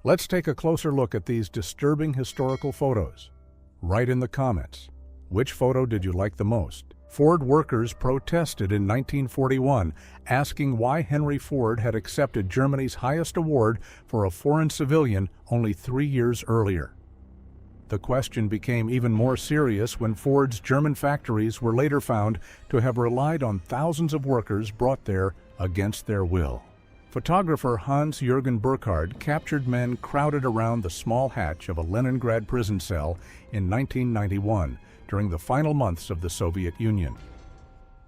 Let's take a closer look at these disturbing historical photos. Write in the comments, which photo did you like the most? Ford workers protested in 1941, asking why Henry Ford had accepted Germany's highest award for a foreign civilian only 3 years earlier. The question became even more serious when Ford's German factories were later found to have relied on thousands of workers brought there against their will. Photographer Hans-Jürgen Burckhardt captured men crowded around the small hatch of a Leningrad prison cell in 1991 during the final months of the Soviet Union.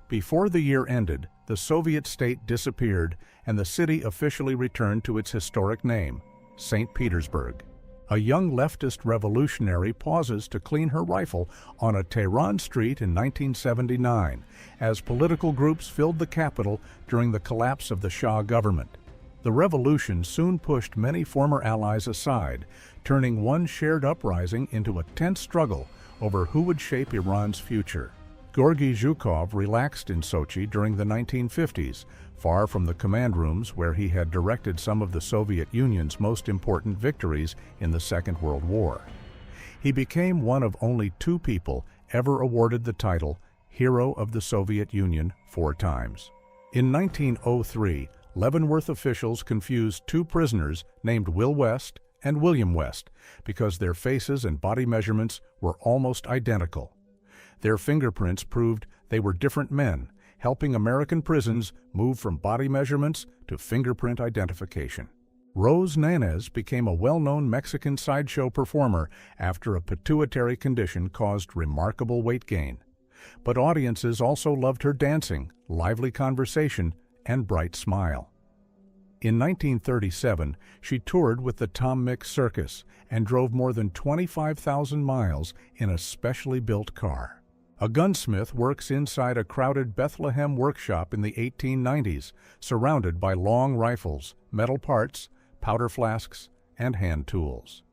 Before the year ended, the Soviet state disappeared and the city officially returned to its historic name, St. Petersburg. A young leftist revolutionary pauses to clean her rifle on a Tehran street in 1979 as political groups filled the capital during the collapse of the Shah government. The revolution soon pushed many former allies aside, turning one shared uprising into a tense struggle over who would shape Iran's future. Georgy Zhukov relaxed in Sochi during the 1950s, far from the command rooms where he had directed some of the Soviet Union's most important victories in the Second World War. He became one of only 2 people ever awarded the title Hero of the Soviet Union 4 times. In 1903, Leavenworth officials confused 2 prisoners named Will West and William West because their faces and body measurements were almost identical. Their fingerprints proved they were different men, helping American prisons move from body measurements to fingerprint identification. Rose Nanez became a well-known Mexican sideshow performer after a pituitary condition caused remarkable weight gain. But audiences also loved her dancing, lively conversation, and bright smile. In 1937, she toured with the Tom Mix Circus and drove more than 25,000 miles in a specially built car. A gunsmith works inside a crowded Bethlehem workshop in the 1890s, surrounded by long rifles, metal parts, powder flasks, and hand tools.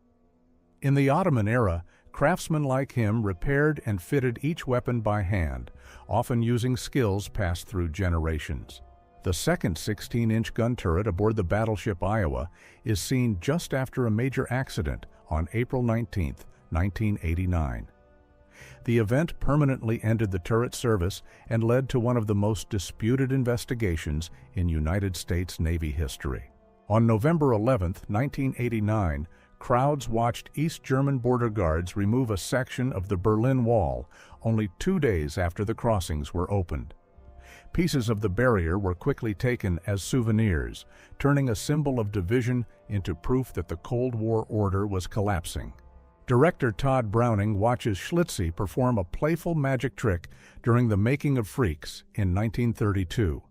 In the Ottoman era, craftsmen like him repaired and fitted each weapon by hand, often using skills passed through generations. The second 16-inch gun turret aboard the battleship Iowa is seen just after a major accident on April 19, 1989. The event permanently ended the turret service and led to one of the most disputed investigations in United States Navy history. On November 11, 1989, crowds watched East German border guards remove a section of the Berlin Wall only 2 days after the crossings were opened. Pieces of the barrier were quickly taken as souvenirs, turning a symbol of division into proof that the Cold War order was collapsing. Director Todd Browning watches Schlitzie perform a playful magic trick during the making of Freaks in 1932.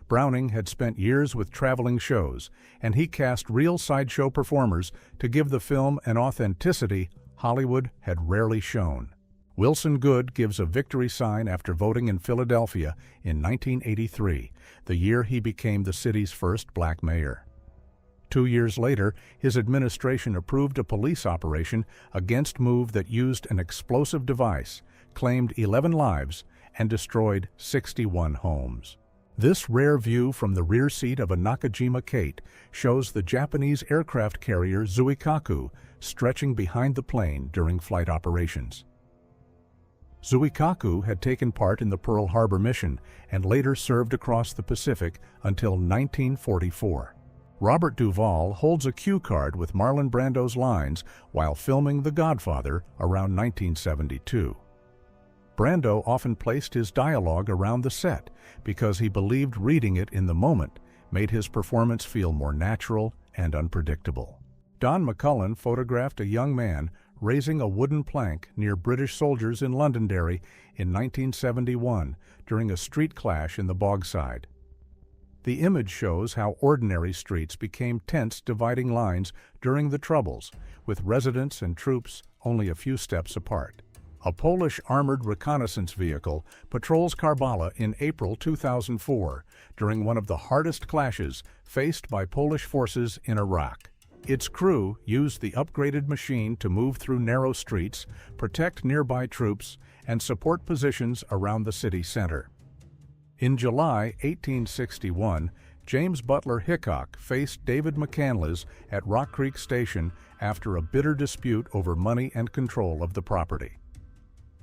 Browning had spent years with traveling shows, and he cast real sideshow performers to give the film an authenticity Hollywood had rarely shown. Wilson Goode gives a victory sign after voting in Philadelphia in 1983, the year he became the city's first black mayor. 2 years later, his administration approved a police operation against MOVE that used an explosive device, claimed 11 lives, and destroyed 61 homes. This rare view from the rear seat of a Nakajima Kate shows the Japanese aircraft carrier Zuikaku stretching behind the plane during flight operations. Zuikaku had taken part in the Pearl Harbor mission and later served across the Pacific until 1944. Robert Duvall holds a cue card with Marlon Brando's lines while filming The Godfather around 1972. Brando often placed his dialogue around the set because he believed reading it in the moment made his performance feel more natural and unpredictable. Don McCullin photographed a young man raising a wooden plank near British soldiers in Londonderry in 1971 during a street clash in the Bogside. The image shows how ordinary streets became tense dividing lines during the Troubles, with residents and troops only a few steps apart. A Polish armored reconnaissance vehicle patrols Karbala in April 2004 during one of the hardest clashes faced by Polish forces in Iraq. Its crew used the upgraded machine to move through narrow streets, protect nearby troops, and support positions around the city center. In July 1861, James Butler Hickok faced David McCandless at Rock Creek Station after a bitter dispute over money and control of the property.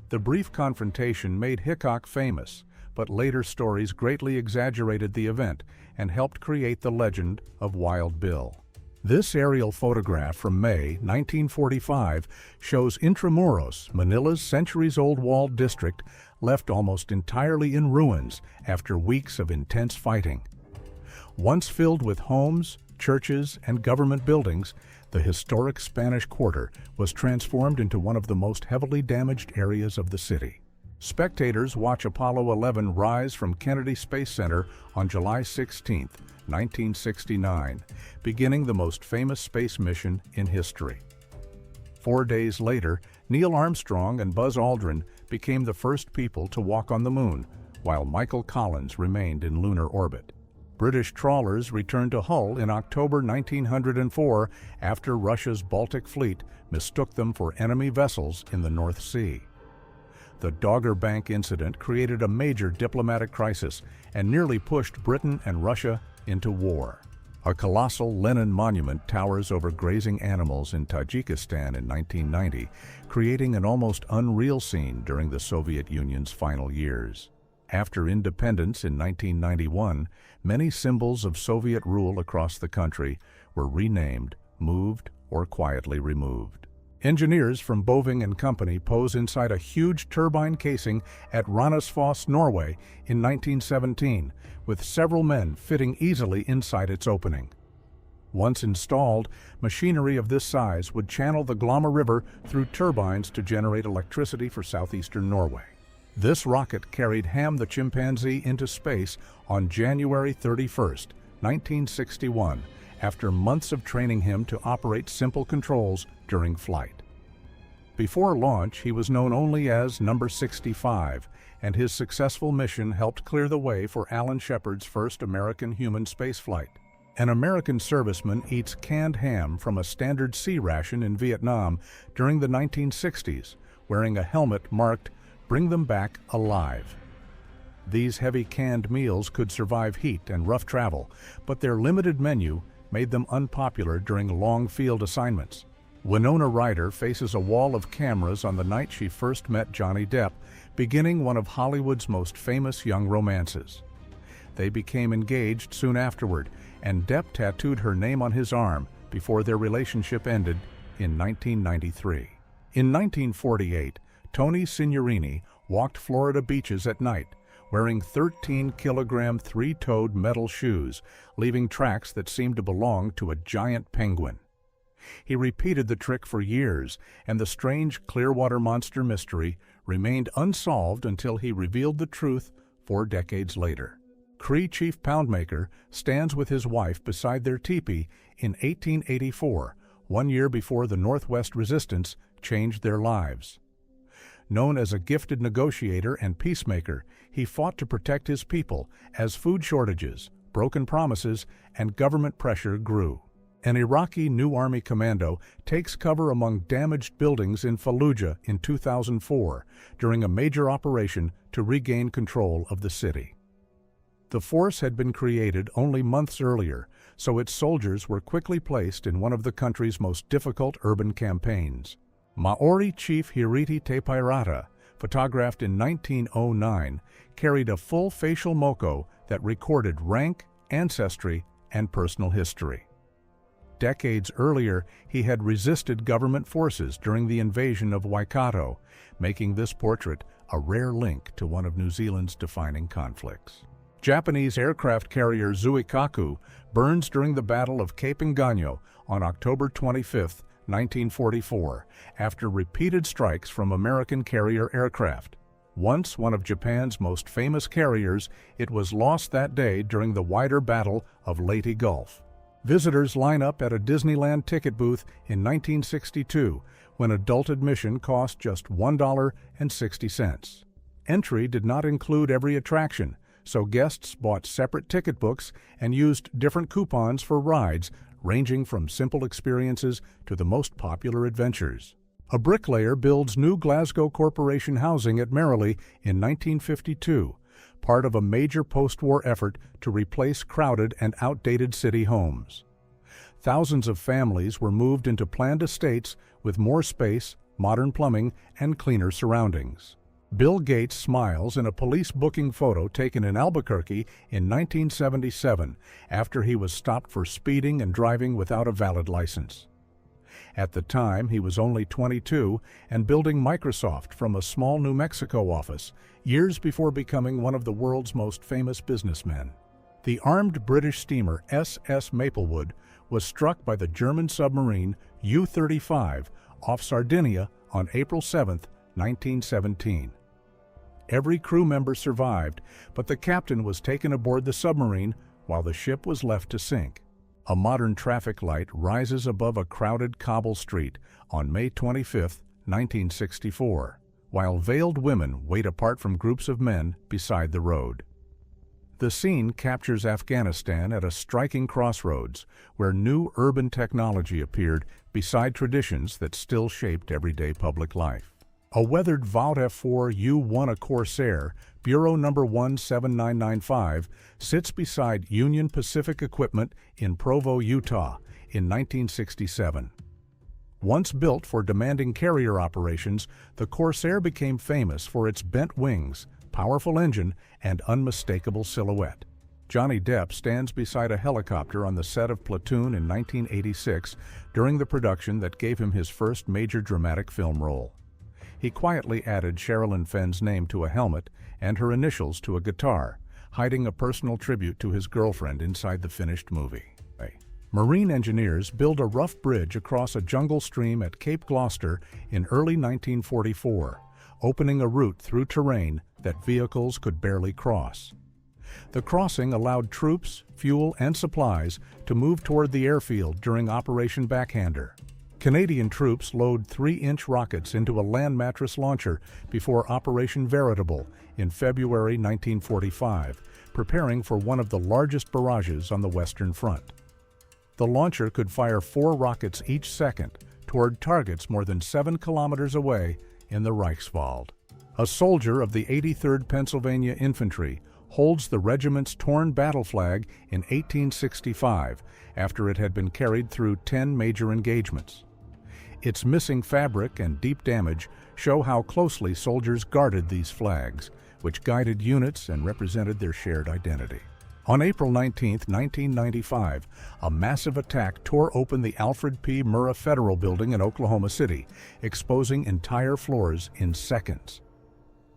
The brief confrontation made Hickok famous, but later stories greatly exaggerated the event and helped create the legend of Wild Bill. This aerial photograph from May 1945 shows Intramuros, Manila's centuries-old walled district, left almost entirely in ruins after weeks of intense fighting. Once filled with homes, churches, and government buildings, the historic Spanish Quarter was transformed into one of the most heavily damaged areas of the city. Spectators watch Apollo 11 rise from Kennedy Space Center on July 16, 1969, beginning the most famous space mission in history. 4 days later, Neil Armstrong and Buzz Aldrin became the first people to walk on the moon, while Michael Collins remained in lunar orbit. British trawlers returned to Hull in October 1904 after Russia's Baltic Fleet mistook them for enemy vessels in the North Sea. The Dogger Bank incident created a major diplomatic crisis and nearly pushed Britain and Russia into war. A colossal Lenin monument towers over grazing animals in Tajikistan in 1990, creating an almost unreal scene during the Soviet Union's final years. After independence in 1991, many symbols of Soviet rule across the country were renamed, moved, or quietly removed. Engineers from Boving and Company pose inside a huge turbine casing at Ranasfoss, Norway in 1917, with several men fitting easily inside its opening. Once installed, machinery of this size would channel the Glomma River through turbines to generate electricity for southeastern Norway. This rocket carried Ham the chimpanzee into space on January 31, 1961, after months of training him to operate simple controls during flight. Before launch, he was known only as Number 65, and his successful mission helped clear the way for Alan Shepard's first American human spaceflight. An American serviceman eats canned ham from a standard sea ration in Vietnam during the 1960s, wearing a helmet marked "Bring them back alive." These heavy canned meals could survive heat and rough travel, but their limited menu made them unpopular during long field assignments. Winona Ryder faces a wall of cameras on the night she first met Johnny Depp, beginning one of Hollywood's most famous young romances. They became engaged soon afterward, and Depp tattooed her name on his arm before their relationship ended in 1993. In 1948, Tony Signorini walked Florida beaches at night, wearing 13-kilogram three-toed metal shoes, leaving tracks that seemed to belong to a giant penguin. He repeated the trick for years, and the strange Clearwater monster mystery remained unsolved until he revealed the truth 4 decades later. Cree Chief Poundmaker stands with his wife beside their teepee in 1884, 1 year before the Northwest Resistance changed their lives. Known as a gifted negotiator and peacemaker, he fought to protect his people as food shortages, broken promises, and government pressure grew. An Iraqi New Army commando takes cover among damaged buildings in Fallujah in 2004 during a major operation to regain control of the city. The force had been created only months earlier, so its soldiers were quickly placed in one of the country's most difficult urban campaigns. Maori Chief Hiriti Tepairata, photographed in 1909, carried a full facial moco that recorded rank, ancestry, and personal history. Decades earlier, he had resisted government forces during the invasion of Waikato, making this portrait a rare link to one of New Zealand's defining conflicts. Japanese aircraft carrier Zuikaku burns during the Battle of Cape Engano on October 25, 1944, after repeated strikes from American carrier aircraft. Once one of Japan's most famous carriers, it was lost that day during the wider Battle of Leyte Gulf. Visitors line up at a Disneyland ticket booth in 1962 when adult admission cost just $1.60. Entry did not include every attraction, so guests bought separate ticket books and used different coupons for rides, ranging from simple experiences to the most popular adventures. A bricklayer builds new Glasgow Corporation housing at Merrily in 1952, part of a major post-war effort to replace crowded and outdated city homes. Thousands of families were moved into planned estates with more space, modern plumbing, and cleaner surroundings. Bill Gates smiles in a police booking photo taken in Albuquerque in 1977 after he was stopped for speeding and driving without a valid license. At the time, he was only 22 and building Microsoft from a small New Mexico office, years before becoming one of the world's most famous businessmen. The armed British steamer SS Maplewood was struck by the German submarine U-35 off Sardinia on April 7, 1917. Every crew member survived, but the captain was taken aboard the submarine while the ship was left to sink. A modern traffic light rises above a crowded cobble street on May 25, 1964, while veiled women wait apart from groups of men beside the road. The scene captures Afghanistan at a striking crossroads where new urban technology appeared beside traditions that still shaped everyday public life. A weathered Vought F4 U-1, a Corsair, Bureau number 17995, sits beside Union Pacific equipment in Provo, Utah, in 1967. Once built for demanding carrier operations, the Corsair became famous for its bent wings, powerful engine, and unmistakable silhouette. Johnny Depp stands beside a helicopter on the set of Platoon in 1986 during the production that gave him his first major dramatic film role. He quietly added Sherilyn Fenn's name to a helmet and her initials to a guitar, hiding a personal tribute to his girlfriend inside the finished movie. Marine engineers build a rough bridge across a jungle stream at Cape Gloucester in early 1944, opening a route through terrain that vehicles could barely cross. The crossing allowed troops, fuel, and supplies to move toward the airfield during Operation Backhander. Canadian troops load 3-inch rockets into a land mattress launcher before Operation Veritable in February 1945, preparing for one of the largest barrages on the Western Front. The launcher could fire 4 rockets each second toward targets more than 7 kilometers away in the Reichswald. A soldier of the 83rd Pennsylvania Infantry holds the regiment's torn battle flag in 1865 after it had been carried through 10 major engagements. Its missing fabric and deep damage show how closely soldiers guarded these flags, which guided units and represented their shared identity. On April 19, 1995, a massive attack tore open the Alfred P. Murrah Federal Building in Oklahoma City, exposing entire floors in seconds.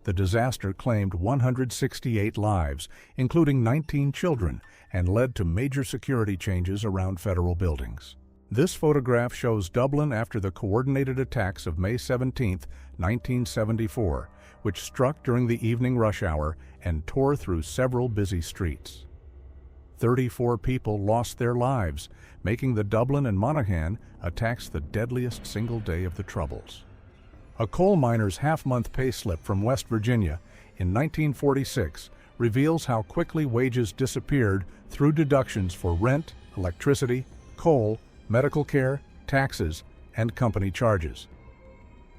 The disaster claimed 168 lives, including 19 children, and led to major security changes around federal buildings. This photograph shows Dublin after the coordinated attacks of May 17, 1974, which struck during the evening rush hour and tore through several busy streets. 34 people lost their lives, making the Dublin and Monaghan attacks the deadliest single day of the Troubles. A coal miner's half-month pay slip from West Virginia in 1946 reveals how quickly wages disappeared through deductions for rent, electricity, coal, medical care, taxes, and company charges.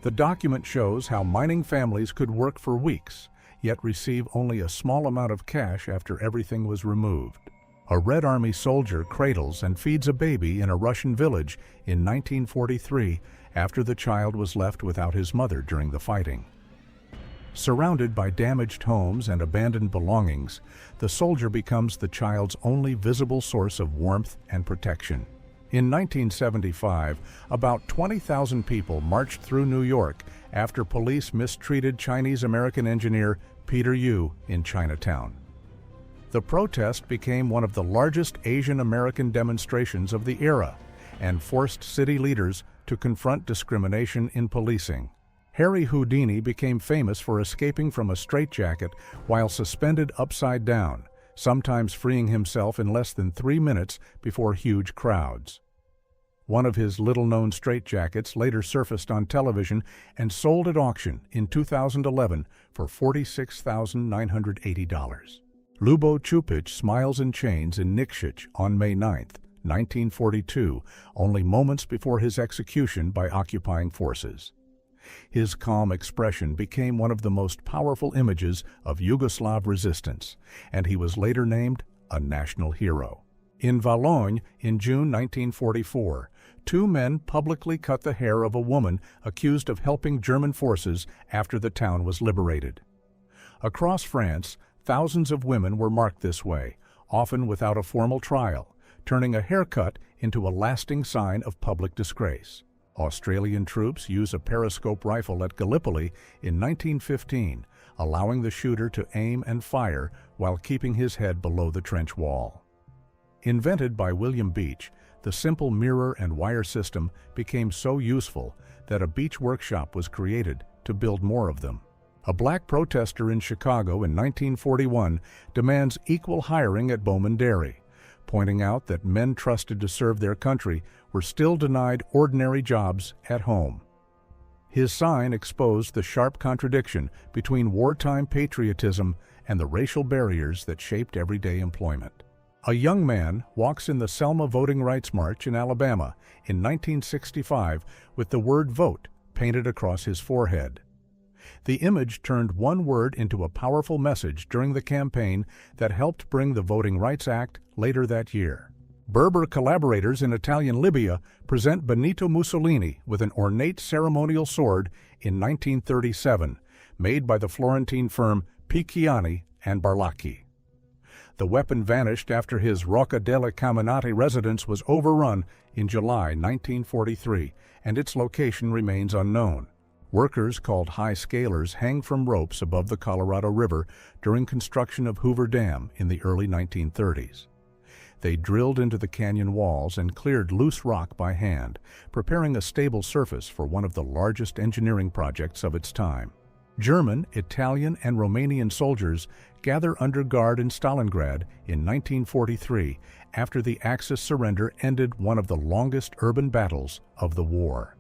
The document shows how mining families could work for weeks, yet receive only a small amount of cash after everything was removed. A Red Army soldier cradles and feeds a baby in a Russian village in 1943 after the child was left without his mother during the fighting. Surrounded by damaged homes and abandoned belongings, the soldier becomes the child's only visible source of warmth and protection. In 1975, about 20,000 people marched through New York after police mistreated Chinese-American engineer Peter Yu in Chinatown. The protest became one of the largest Asian American demonstrations of the era and forced city leaders to confront discrimination in policing. Harry Houdini became famous for escaping from a straitjacket while suspended upside down, sometimes freeing himself in less than 3 minutes before huge crowds. One of his little-known straitjackets later surfaced on television and sold at auction in 2011 for $46,980. Lubo Chupic smiles in chains in Nikšić on May 9, 1942, only moments before his execution by occupying forces. His calm expression became one of the most powerful images of Yugoslav resistance, and he was later named a national hero. In Valognes, in June 1944, two men publicly cut the hair of a woman accused of helping German forces after the town was liberated. Across France, thousands of women were marked this way, often without a formal trial, turning a haircut into a lasting sign of public disgrace. Australian troops use a periscope rifle at Gallipoli in 1915, allowing the shooter to aim and fire while keeping his head below the trench wall. Invented by William Beach, the simple mirror and wire system became so useful that a Beach workshop was created to build more of them. A black protester in Chicago in 1941 demands equal hiring at Bowman Dairy, pointing out that men trusted to serve their country were still denied ordinary jobs at home. His sign exposed the sharp contradiction between wartime patriotism and the racial barriers that shaped everyday employment. A young man walks in the Selma Voting Rights March in Alabama in 1965 with the word "vote" painted across his forehead. The image turned one word into a powerful message during the campaign that helped bring the Voting Rights Act later that year. Berber collaborators in Italian Libya present Benito Mussolini with an ornate ceremonial sword in 1937, made by the Florentine firm Picciani and Barlacchi. The weapon vanished after his Rocca delle Caminate residence was overrun in July 1943, and its location remains unknown. Workers called high scalers hang from ropes above the Colorado River during construction of Hoover Dam in the early 1930s. They drilled into the canyon walls and cleared loose rock by hand, preparing a stable surface for one of the largest engineering projects of its time. German, Italian, and Romanian soldiers gather under guard in Stalingrad in 1943 after the Axis surrender ended one of the longest urban battles of the war.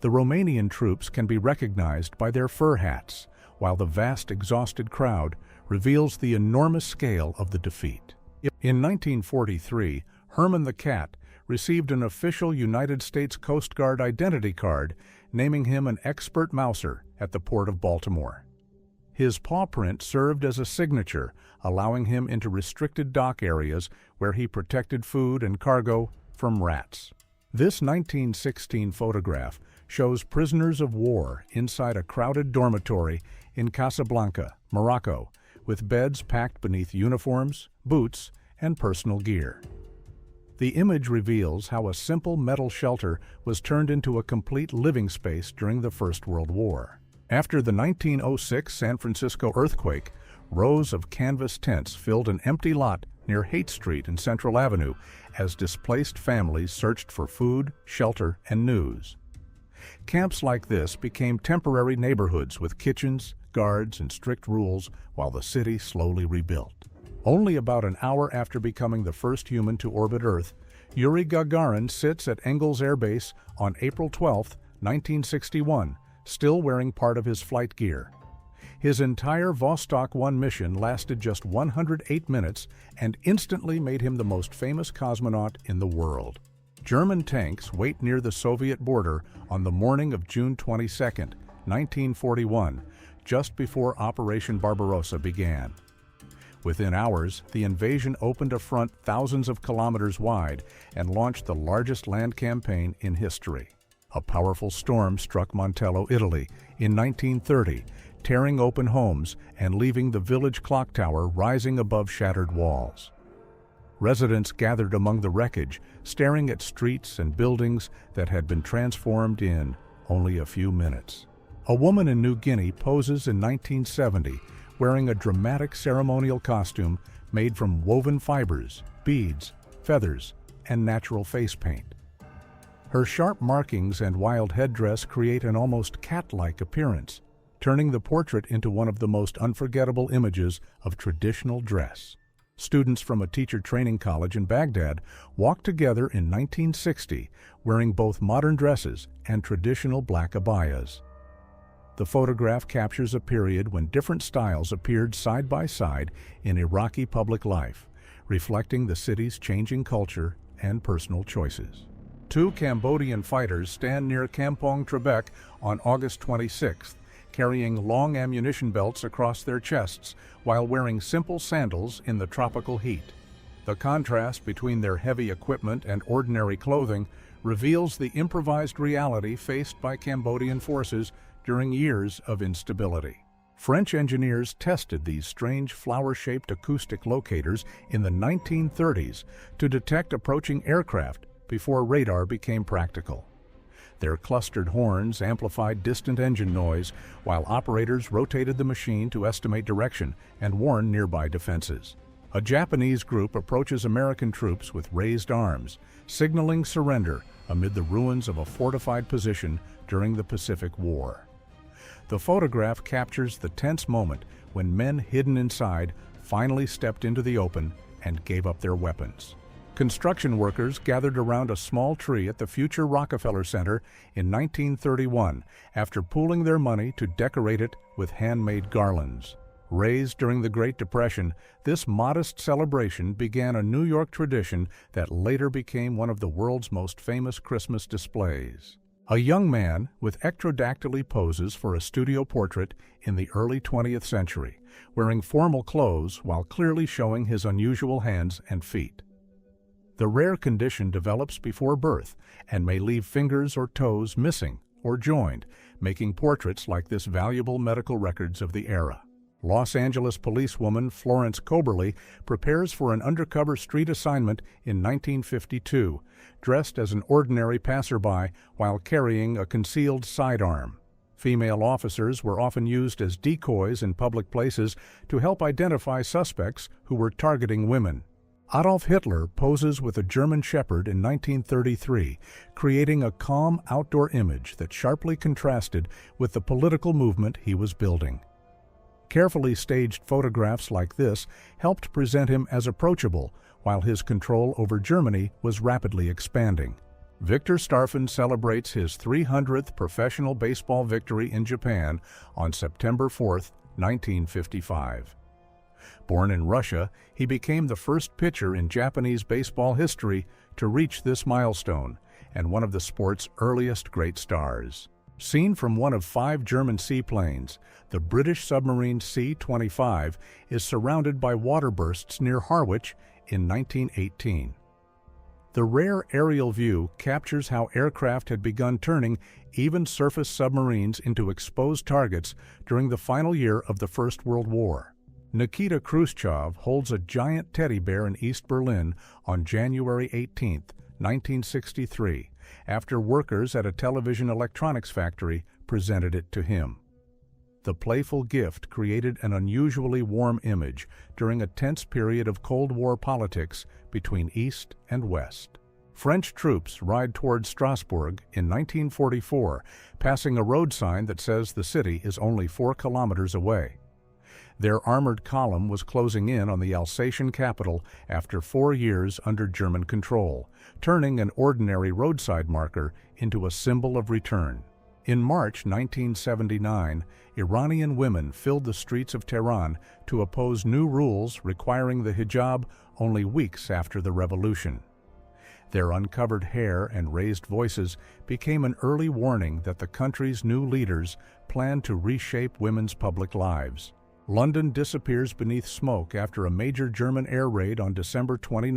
The Romanian troops can be recognized by their fur hats, while the vast exhausted crowd reveals the enormous scale of the defeat. In 1943, Herman the Cat received an official United States Coast Guard identity card naming him an expert mouser at the Port of Baltimore. His paw print served as a signature, allowing him into restricted dock areas where he protected food and cargo from rats. This 1916 photograph shows prisoners of war inside a crowded dormitory in Casablanca, Morocco, with beds packed beneath uniforms, boots, and personal gear. The image reveals how a simple metal shelter was turned into a complete living space during the First World War. After the 1906 San Francisco earthquake, rows of canvas tents filled an empty lot near Haight Street and Central Avenue as displaced families searched for food, shelter, and news. Camps like this became temporary neighborhoods with kitchens, guards, and strict rules while the city slowly rebuilt. Only about an hour after becoming the first human to orbit Earth, Yuri Gagarin sits at Engels Air Base on April 12, 1961, still wearing part of his flight gear. His entire Vostok 1 mission lasted just 108 minutes and instantly made him the most famous cosmonaut in the world. German tanks wait near the Soviet border on the morning of June 22, 1941, just before Operation Barbarossa began. Within hours, the invasion opened a front thousands of kilometers wide and launched the largest land campaign in history. A powerful storm struck Montello, Italy, in 1930, tearing open homes and leaving the village clock tower rising above shattered walls. Residents gathered among the wreckage, staring at streets and buildings that had been transformed in only a few minutes. A woman in New Guinea poses in 1970, wearing a dramatic ceremonial costume made from woven fibers, beads, feathers, and natural face paint. Her sharp markings and wild headdress create an almost cat-like appearance, turning the portrait into one of the most unforgettable images of traditional dress. Students from a teacher training college in Baghdad walked together in 1960, wearing both modern dresses and traditional black abayas. The photograph captures a period when different styles appeared side by side in Iraqi public life, reflecting the city's changing culture and personal choices. Two Cambodian fighters stand near Kampong Trebek on August 26th, carrying long ammunition belts across their chests while wearing simple sandals in the tropical heat. The contrast between their heavy equipment and ordinary clothing reveals the improvised reality faced by Cambodian forces during years of instability. French engineers tested these strange flower-shaped acoustic locators in the 1930s to detect approaching aircraft before radar became practical. Their clustered horns amplified distant engine noise, while operators rotated the machine to estimate direction and warn nearby defenses. A Japanese group approaches American troops with raised arms, signaling surrender amid the ruins of a fortified position during the Pacific War. The photograph captures the tense moment when men hidden inside finally stepped into the open and gave up their weapons. Construction workers gathered around a small tree at the future Rockefeller Center in 1931 after pooling their money to decorate it with handmade garlands. Raised during the Great Depression, this modest celebration began a New York tradition that later became one of the world's most famous Christmas displays. A young man with ectrodactyly poses for a studio portrait in the early 20th century, wearing formal clothes while clearly showing his unusual hands and feet. The rare condition develops before birth and may leave fingers or toes missing or joined, making portraits like this valuable medical records of the era. Los Angeles policewoman Florence Coberly prepares for an undercover street assignment in 1952, dressed as an ordinary passerby while carrying a concealed sidearm. Female officers were often used as decoys in public places to help identify suspects who were targeting women. Adolf Hitler poses with a German Shepherd in 1933, creating a calm outdoor image that sharply contrasted with the political movement he was building. Carefully staged photographs like this helped present him as approachable, while his control over Germany was rapidly expanding. Victor Starfin celebrates his 300th professional baseball victory in Japan on September 4, 1955. Born in Russia, he became the first pitcher in Japanese baseball history to reach this milestone, and one of the sport's earliest great stars. Seen from one of 5 German seaplanes, the British submarine C-25 is surrounded by water bursts near Harwich in 1918. The rare aerial view captures how aircraft had begun turning even surface submarines into exposed targets during the final year of the First World War. Nikita Khrushchev holds a giant teddy bear in East Berlin on January 18, 1963, after workers at a television electronics factory presented it to him. The playful gift created an unusually warm image during a tense period of Cold War politics between East and West. French troops ride toward Strasbourg in 1944, passing a road sign that says the city is only 4 kilometers away. Their armored column was closing in on the Alsatian capital after 4 years under German control, turning an ordinary roadside marker into a symbol of return. In March 1979, Iranian women filled the streets of Tehran to oppose new rules requiring the hijab only weeks after the revolution. Their uncovered hair and raised voices became an early warning that the country's new leaders planned to reshape women's public lives. London disappears beneath smoke after a major German air raid on December 29,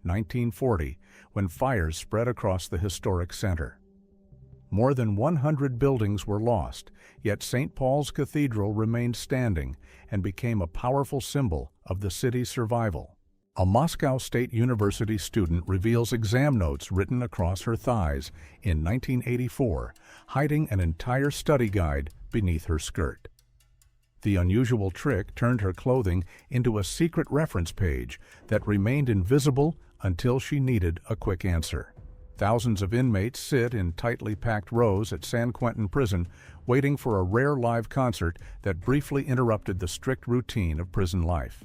1940, when fires spread across the historic center. More than 100 buildings were lost, yet St. Paul's Cathedral remained standing and became a powerful symbol of the city's survival. A Moscow State University student reveals exam notes written across her thighs in 1984, hiding an entire study guide beneath her skirt. The unusual trick turned her clothing into a secret reference page that remained invisible until she needed a quick answer. Thousands of inmates sit in tightly packed rows at San Quentin Prison, waiting for a rare live concert that briefly interrupted the strict routine of prison life.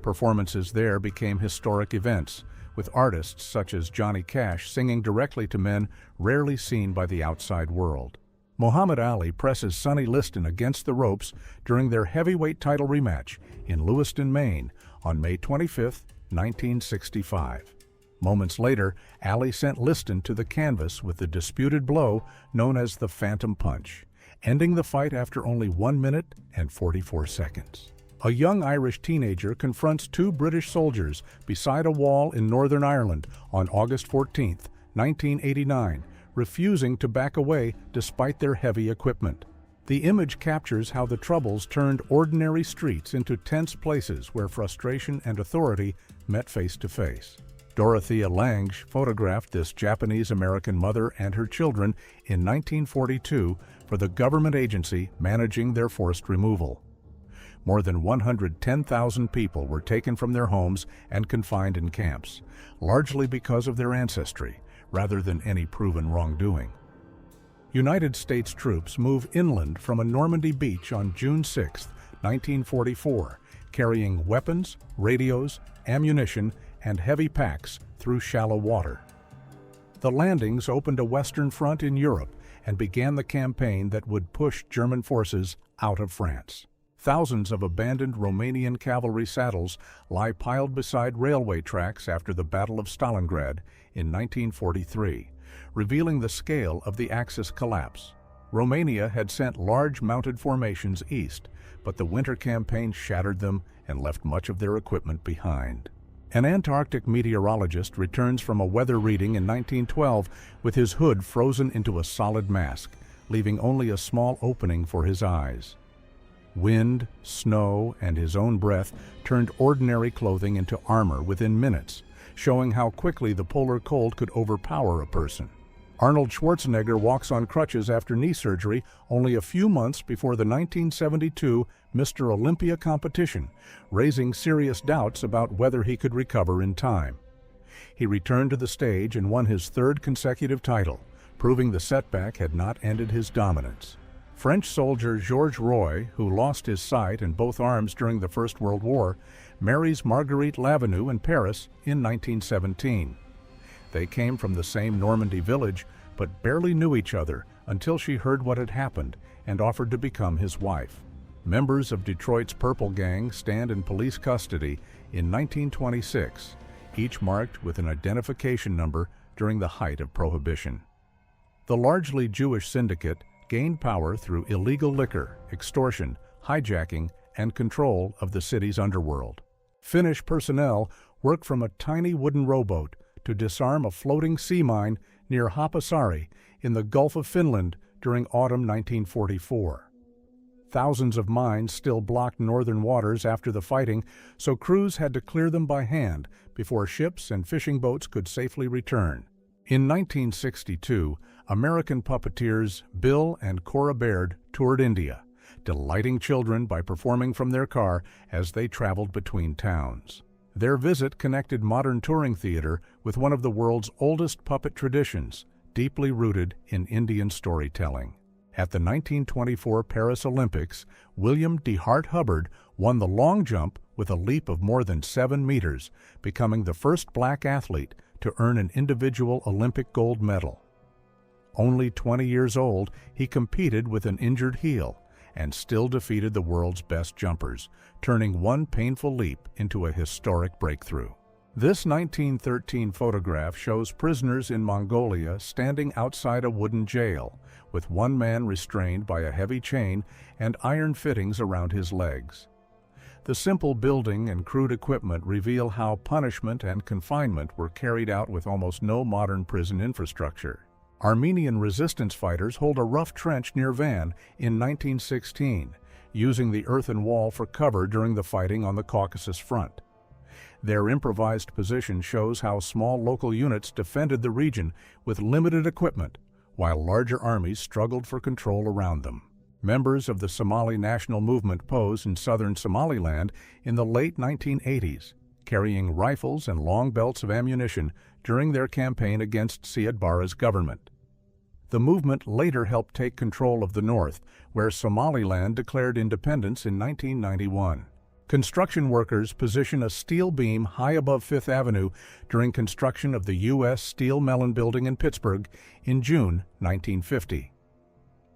Performances there became historic events, with artists such as Johnny Cash singing directly to men rarely seen by the outside world. Muhammad Ali presses Sonny Liston against the ropes during their heavyweight title rematch in Lewiston, Maine on May 25, 1965. Moments later, Alley sent Liston to the canvas with the disputed blow known as the Phantom Punch, ending the fight after only 1 minute and 44 seconds. A young Irish teenager confronts two British soldiers beside a wall in Northern Ireland on August 14, 1989, refusing to back away despite their heavy equipment. The image captures how the Troubles turned ordinary streets into tense places where frustration and authority met face to face. Dorothea Lange photographed this Japanese-American mother and her children in 1942 for the government agency managing their forced removal. More than 110,000 people were taken from their homes and confined in camps, largely because of their ancestry, rather than any proven wrongdoing. United States troops move inland from a Normandy beach on June 6, 1944, carrying weapons, radios, ammunition, and heavy packs through shallow water. The landings opened a Western front in Europe and began the campaign that would push German forces out of France. Thousands of abandoned Romanian cavalry saddles lie piled beside railway tracks after the Battle of Stalingrad in 1943, revealing the scale of the Axis collapse. Romania had sent large mounted formations east, but the winter campaign shattered them and left much of their equipment behind. An Antarctic meteorologist returns from a weather reading in 1912 with his hood frozen into a solid mask, leaving only a small opening for his eyes. Wind, snow, and his own breath turned ordinary clothing into armor within minutes, showing how quickly the polar cold could overpower a person. Arnold Schwarzenegger walks on crutches after knee surgery only a few months before the 1972 Mr. Olympia competition, raising serious doubts about whether he could recover in time. He returned to the stage and won his third consecutive title, proving the setback had not ended his dominance. French soldier Georges Roy, who lost his sight and both arms during the First World War, marries Marguerite Lavenu in Paris in 1917. They came from the same Normandy village, but barely knew each other until she heard what had happened and offered to become his wife. Members of Detroit's Purple Gang stand in police custody in 1926, each marked with an identification number during the height of Prohibition. The largely Jewish syndicate gained power through illegal liquor, extortion, hijacking, and control of the city's underworld. Finnish personnel worked from a tiny wooden rowboat to disarm a floating sea mine near Haapasaari in the Gulf of Finland during autumn 1944. Thousands of mines still blocked northern waters after the fighting, so crews had to clear them by hand before ships and fishing boats could safely return. In 1962, American puppeteers Bill and Cora Baird toured India, delighting children by performing from their car as they traveled between towns. Their visit connected modern touring theater with one of the world's oldest puppet traditions, deeply rooted in Indian storytelling. At the 1924 Paris Olympics, William D. Hart Hubbard won the long jump with a leap of more than 7 meters, becoming the first black athlete to earn an individual Olympic gold medal. Only 20 years old, he competed with an injured heel and still defeated the world's best jumpers, turning one painful leap into a historic breakthrough. This 1913 photograph shows prisoners in Mongolia standing outside a wooden jail, with one man restrained by a heavy chain and iron fittings around his legs. The simple building and crude equipment reveal how punishment and confinement were carried out with almost no modern prison infrastructure. Armenian resistance fighters hold a rough trench near Van in 1916, using the earthen wall for cover during the fighting on the Caucasus Front. Their improvised position shows how small local units defended the region with limited equipment, while larger armies struggled for control around them. Members of the Somali National Movement pose in southern Somaliland in the late 1980s, carrying rifles and long belts of ammunition during their campaign against Siad Barre's government. The movement later helped take control of the north, where Somaliland declared independence in 1991. Construction workers position a steel beam high above Fifth Avenue during construction of the U.S. Steel Mellon Building in Pittsburgh in June 1950.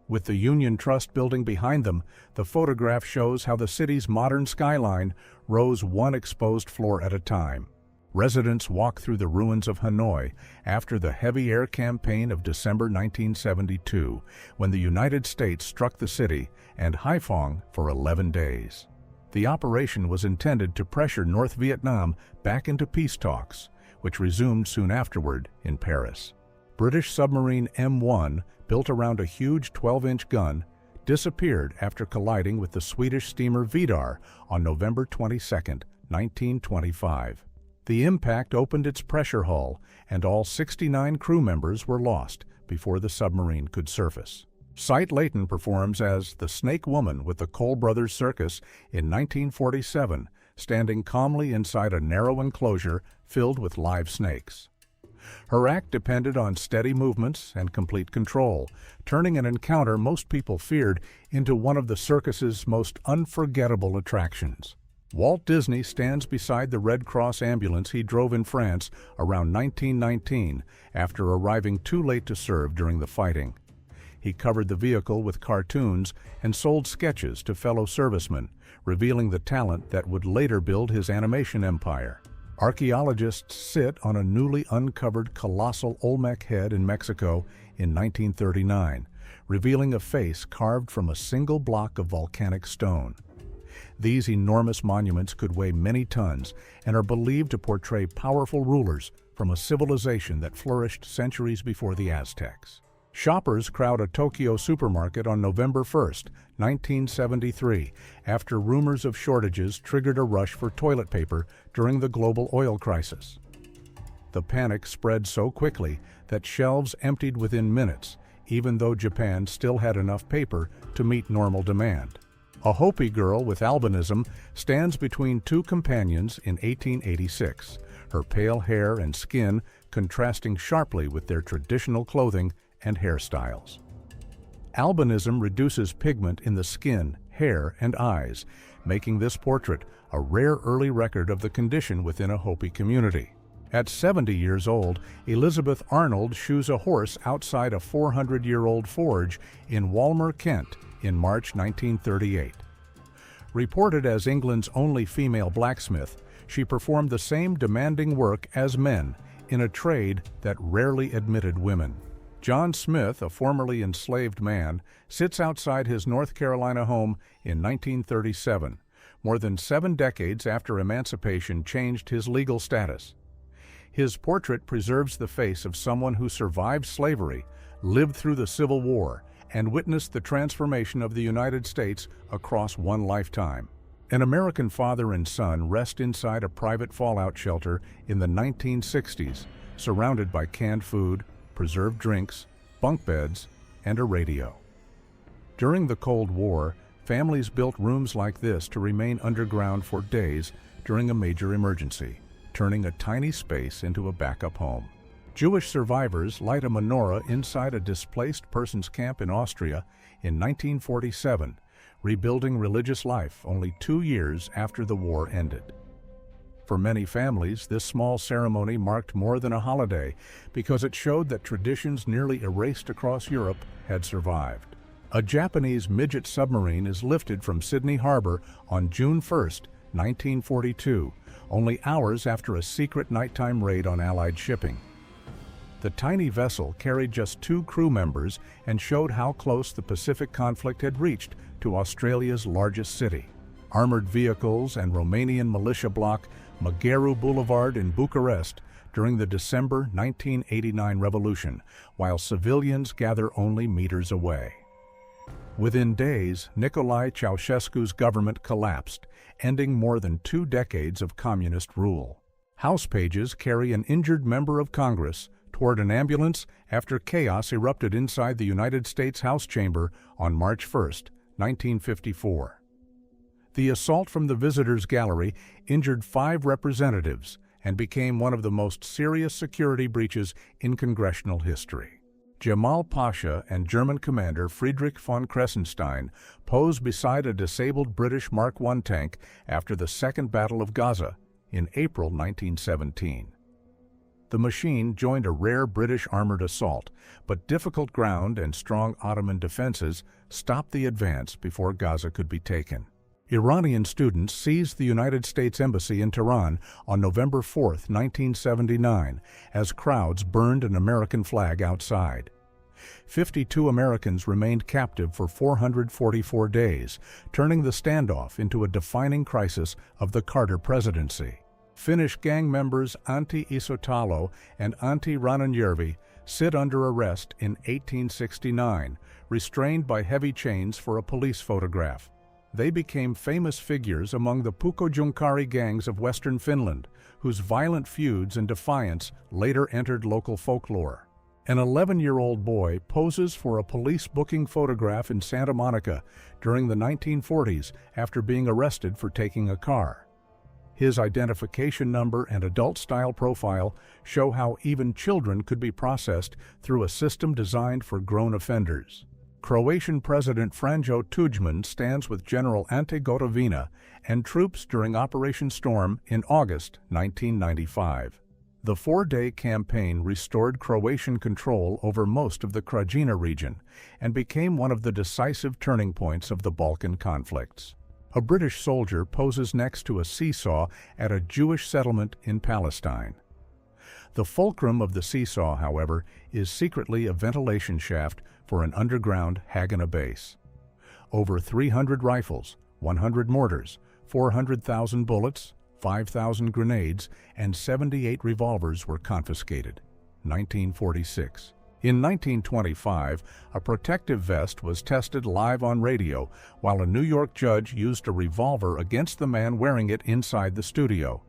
With the Union Trust Building behind them, the photograph shows how the city's modern skyline rose one exposed floor at a time. Residents walk through the ruins of Hanoi after the heavy air campaign of December 1972, when the United States struck the city and Haiphong for 11 days. The operation was intended to pressure North Vietnam back into peace talks, which resumed soon afterward in Paris. British submarine M1, built around a huge 12-inch gun, disappeared after colliding with the Swedish steamer Vidar on November 22, 1925. The impact opened its pressure hull, and all 69 crew members were lost before the submarine could surface. Sight Layton performs as the Snake Woman with the Cole Brothers Circus in 1947, standing calmly inside a narrow enclosure filled with live snakes. Her act depended on steady movements and complete control, turning an encounter most people feared into one of the circus's most unforgettable attractions. Walt Disney stands beside the Red Cross ambulance he drove in France around 1919 after arriving too late to serve during the fighting. He covered the vehicle with cartoons and sold sketches to fellow servicemen, revealing the talent that would later build his animation empire. Archaeologists sit on a newly uncovered colossal Olmec head in Mexico in 1939, revealing a face carved from a single block of volcanic stone. These enormous monuments could weigh many tons and are believed to portray powerful rulers from a civilization that flourished centuries before the Aztecs. Shoppers crowd a Tokyo supermarket on November 1, 1973, after rumors of shortages triggered a rush for toilet paper during the global oil crisis. The panic spread so quickly that shelves emptied within minutes, even though Japan still had enough paper to meet normal demand. A Hopi girl with albinism stands between two companions in 1886, her pale hair and skin contrasting sharply with their traditional clothing and hairstyles. Albinism reduces pigment in the skin, hair, and eyes, making this portrait a rare early record of the condition within a Hopi community. At 70 years old, Elizabeth Arnold shoes a horse outside a 400-year-old forge in Walmer, Kent, in March 1938. Reported as England's only female blacksmith, she performed the same demanding work as men in a trade that rarely admitted women. John Smith, a formerly enslaved man, sits outside his North Carolina home in 1937, more than 7 decades after emancipation changed his legal status. His portrait preserves the face of someone who survived slavery, lived through the Civil War, and witnessed the transformation of the United States across one lifetime. An American father and son rest inside a private fallout shelter in the 1960s, surrounded by canned food, preserved drinks, bunk beds, and a radio. During the Cold War, families built rooms like this to remain underground for days during a major emergency, turning a tiny space into a backup home. Jewish survivors light a menorah inside a displaced persons camp in Austria in 1947, rebuilding religious life only 2 years after the war ended. For many families, this small ceremony marked more than a holiday because it showed that traditions nearly erased across Europe had survived. A Japanese midget submarine is lifted from Sydney Harbor on June 1, 1942, only hours after a secret nighttime raid on Allied shipping. The tiny vessel carried just 2 crew members and showed how close the Pacific conflict had reached to Australia's largest city. Armored vehicles and Romanian militia block Magheru Boulevard in Bucharest during the December 1989 revolution, while civilians gather only meters away. Within days, Nicolae Ceausescu's government collapsed, ending more than 2 decades of communist rule. House pages carry an injured member of Congress toward an ambulance after chaos erupted inside the United States House chamber on March 1, 1954. The assault from the visitors' gallery injured 5 representatives and became one of the most serious security breaches in congressional history. Jamal Pasha and German commander Friedrich von Kressenstein pose beside a disabled British Mark I tank after the Second Battle of Gaza in April 1917. The machine joined a rare British armored assault, but difficult ground and strong Ottoman defenses stopped the advance before Gaza could be taken. Iranian students seized the United States Embassy in Tehran on November 4, 1979, as crowds burned an American flag outside. 52 Americans remained captive for 444 days, turning the standoff into a defining crisis of the Carter presidency. Finnish gang members Antti Isotalo and Antti Rananjärvi sit under arrest in 1869, restrained by heavy chains for a police photograph. They became famous figures among the Pukojunkari gangs of western Finland, whose violent feuds and defiance later entered local folklore. An 11-year-old boy poses for a police booking photograph in Santa Monica during the 1940s after being arrested for taking a car. His identification number and adult-style profile show how even children could be processed through a system designed for grown offenders. Croatian President Franjo Tuđman stands with General Ante Gotovina and troops during Operation Storm in August 1995. The 4-day campaign restored Croatian control over most of the Krajina region and became one of the decisive turning points of the Balkan conflicts. A British soldier poses next to a seesaw at a Jewish settlement in Palestine. The fulcrum of the seesaw, however, is secretly a ventilation shaft for an underground Haganah base. Over 300 rifles, 100 mortars, 400,000 bullets, 5,000 grenades, and 78 revolvers were confiscated. 1946. In 1925, a protective vest was tested live on radio while a New York judge used a revolver against the man wearing it inside the studio.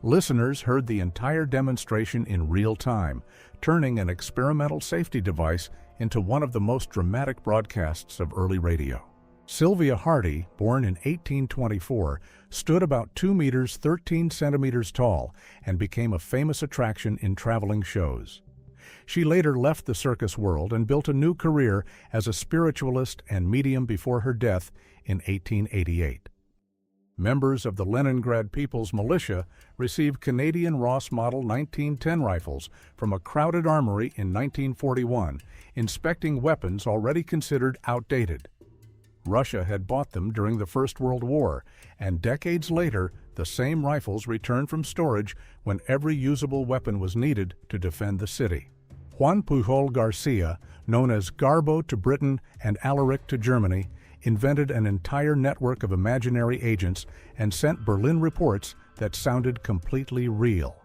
Listeners heard the entire demonstration in real time, turning an experimental safety device into one of the most dramatic broadcasts of early radio. Sylvia Hardy, born in 1824, stood about 2 meters 13 centimeters tall and became a famous attraction in traveling shows. She later left the circus world and built a new career as a spiritualist and medium before her death in 1888. Members of the Leningrad People's Militia received Canadian Ross Model 1910 rifles from a crowded armory in 1941, inspecting weapons already considered outdated. Russia had bought them during the First World War, and decades later, the same rifles returned from storage when every usable weapon was needed to defend the city. Juan Pujol Garcia, known as Garbo to Britain and Alaric to Germany, invented an entire network of imaginary agents and sent Berlin reports that sounded completely real.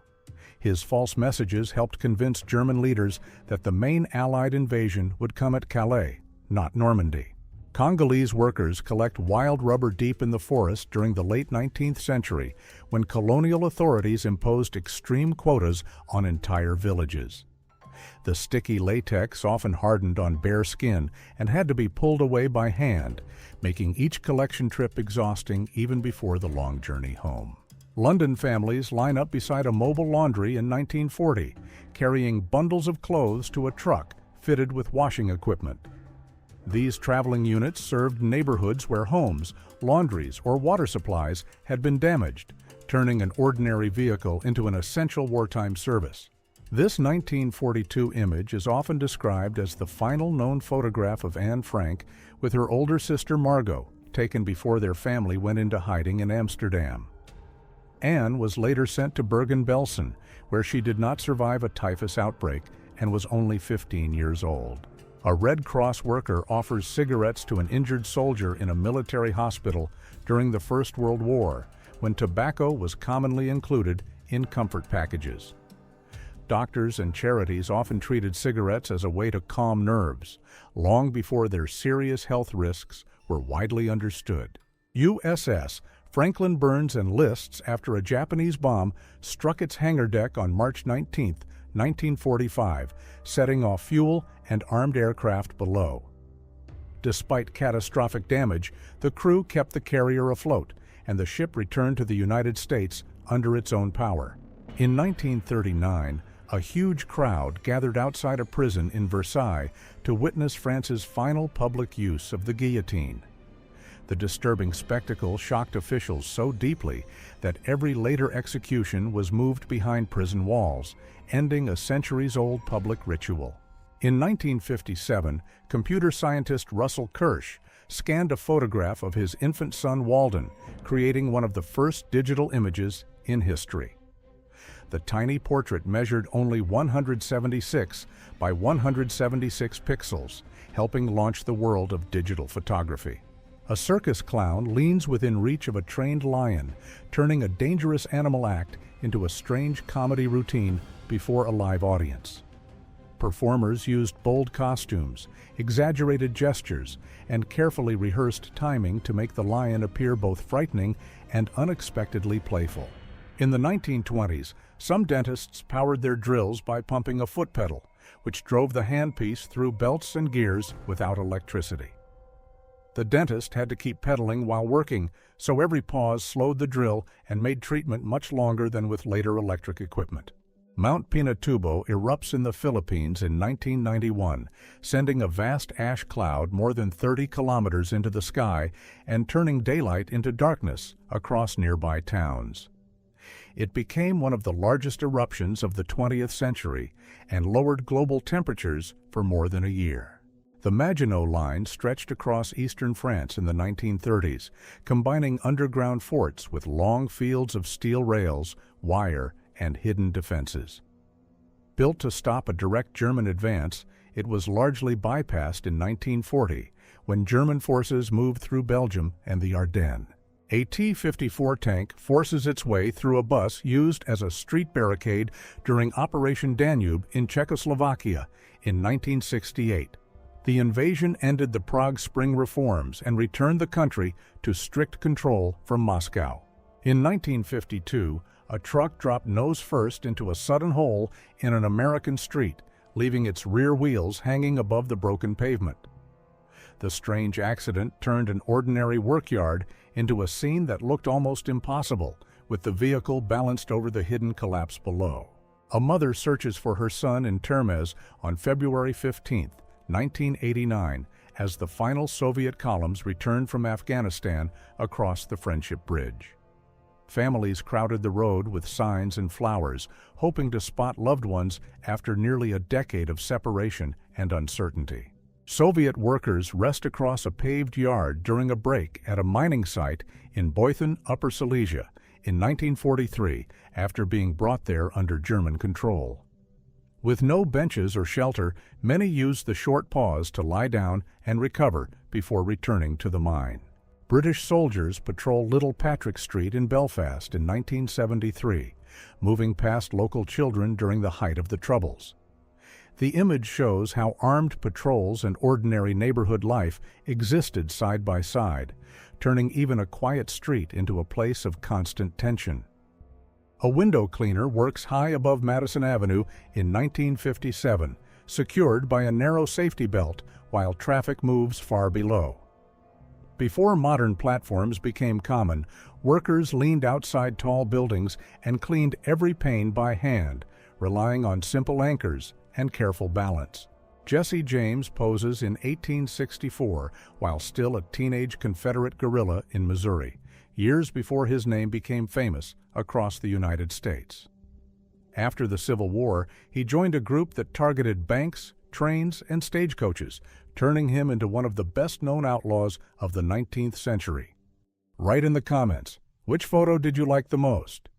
His false messages helped convince German leaders that the main Allied invasion would come at Calais, not Normandy. Congolese workers collect wild rubber deep in the forest during the late 19th century when colonial authorities imposed extreme quotas on entire villages. The sticky latex often hardened on bare skin and had to be pulled away by hand, making each collection trip exhausting even before the long journey home. London families line up beside a mobile laundry in 1940, carrying bundles of clothes to a truck fitted with washing equipment. These traveling units served neighborhoods where homes, laundries, or water supplies had been damaged, turning an ordinary vehicle into an essential wartime service. This 1942 image is often described as the final known photograph of Anne Frank with her older sister Margot, taken before their family went into hiding in Amsterdam. Anne was later sent to Bergen-Belsen, where she did not survive a typhus outbreak and was only 15 years old. A Red Cross worker offers cigarettes to an injured soldier in a military hospital during the First World War, when tobacco was commonly included in comfort packages. Doctors and charities often treated cigarettes as a way to calm nerves, long before their serious health risks were widely understood. USS Franklin Burns enlists after a Japanese bomb struck its hangar deck on March 19, 1945, setting off fuel and armed aircraft below. Despite catastrophic damage, the crew kept the carrier afloat, and the ship returned to the United States under its own power. In 1939, a huge crowd gathered outside a prison in Versailles to witness France's final public use of the guillotine. The disturbing spectacle shocked officials so deeply that every later execution was moved behind prison walls, ending a centuries-old public ritual. In 1957, computer scientist Russell Kirsch scanned a photograph of his infant son Walden, creating one of the first digital images in history. The tiny portrait measured only 176 by 176 pixels, helping launch the world of digital photography. A circus clown leans within reach of a trained lion, turning a dangerous animal act into a strange comedy routine before a live audience. Performers used bold costumes, exaggerated gestures, and carefully rehearsed timing to make the lion appear both frightening and unexpectedly playful. In the 1920s, some dentists powered their drills by pumping a foot pedal, which drove the handpiece through belts and gears without electricity. The dentist had to keep pedaling while working, so every pause slowed the drill and made treatment much longer than with later electric equipment. Mount Pinatubo erupts in the Philippines in 1991, sending a vast ash cloud more than 30 kilometers into the sky and turning daylight into darkness across nearby towns. It became one of the largest eruptions of the 20th century and lowered global temperatures for more than a year. The Maginot Line stretched across eastern France in the 1930s, combining underground forts with long fields of steel rails, wire, and hidden defenses. Built to stop a direct German advance, it was largely bypassed in 1940 when German forces moved through Belgium and the Ardennes. A T-54 tank forces its way through a bus used as a street barricade during Operation Danube in Czechoslovakia in 1968. The invasion ended the Prague Spring reforms and returned the country to strict control from Moscow. In 1952, a truck dropped nose first into a sudden hole in an American street, leaving its rear wheels hanging above the broken pavement. The strange accident turned an ordinary workyard into a scene that looked almost impossible, with the vehicle balanced over the hidden collapse below. A mother searches for her son in Termez on February 15, 1989, as the final Soviet columns returned from Afghanistan across the Friendship Bridge. Families crowded the road with signs and flowers, hoping to spot loved ones after nearly a decade of separation and uncertainty. Soviet workers rest across a paved yard during a break at a mining site in Boython, Upper Silesia, in 1943, after being brought there under German control. With no benches or shelter, many used the short pause to lie down and recover before returning to the mine. British soldiers patrolled Little Patrick Street in Belfast in 1973, moving past local children during the height of the Troubles. The image shows how armed patrols and ordinary neighborhood life existed side by side, turning even a quiet street into a place of constant tension. A window cleaner works high above Madison Avenue in 1957, secured by a narrow safety belt while traffic moves far below. Before modern platforms became common, workers leaned outside tall buildings and cleaned every pane by hand, relying on simple anchors and careful balance. Jesse James poses in 1864 while still a teenage Confederate guerrilla in Missouri, years before his name became famous across the United States. After the Civil War, he joined a group that targeted banks, trains, and stagecoaches, turning him into one of the best-known outlaws of the 19th century. Write in the comments, which photo did you like the most?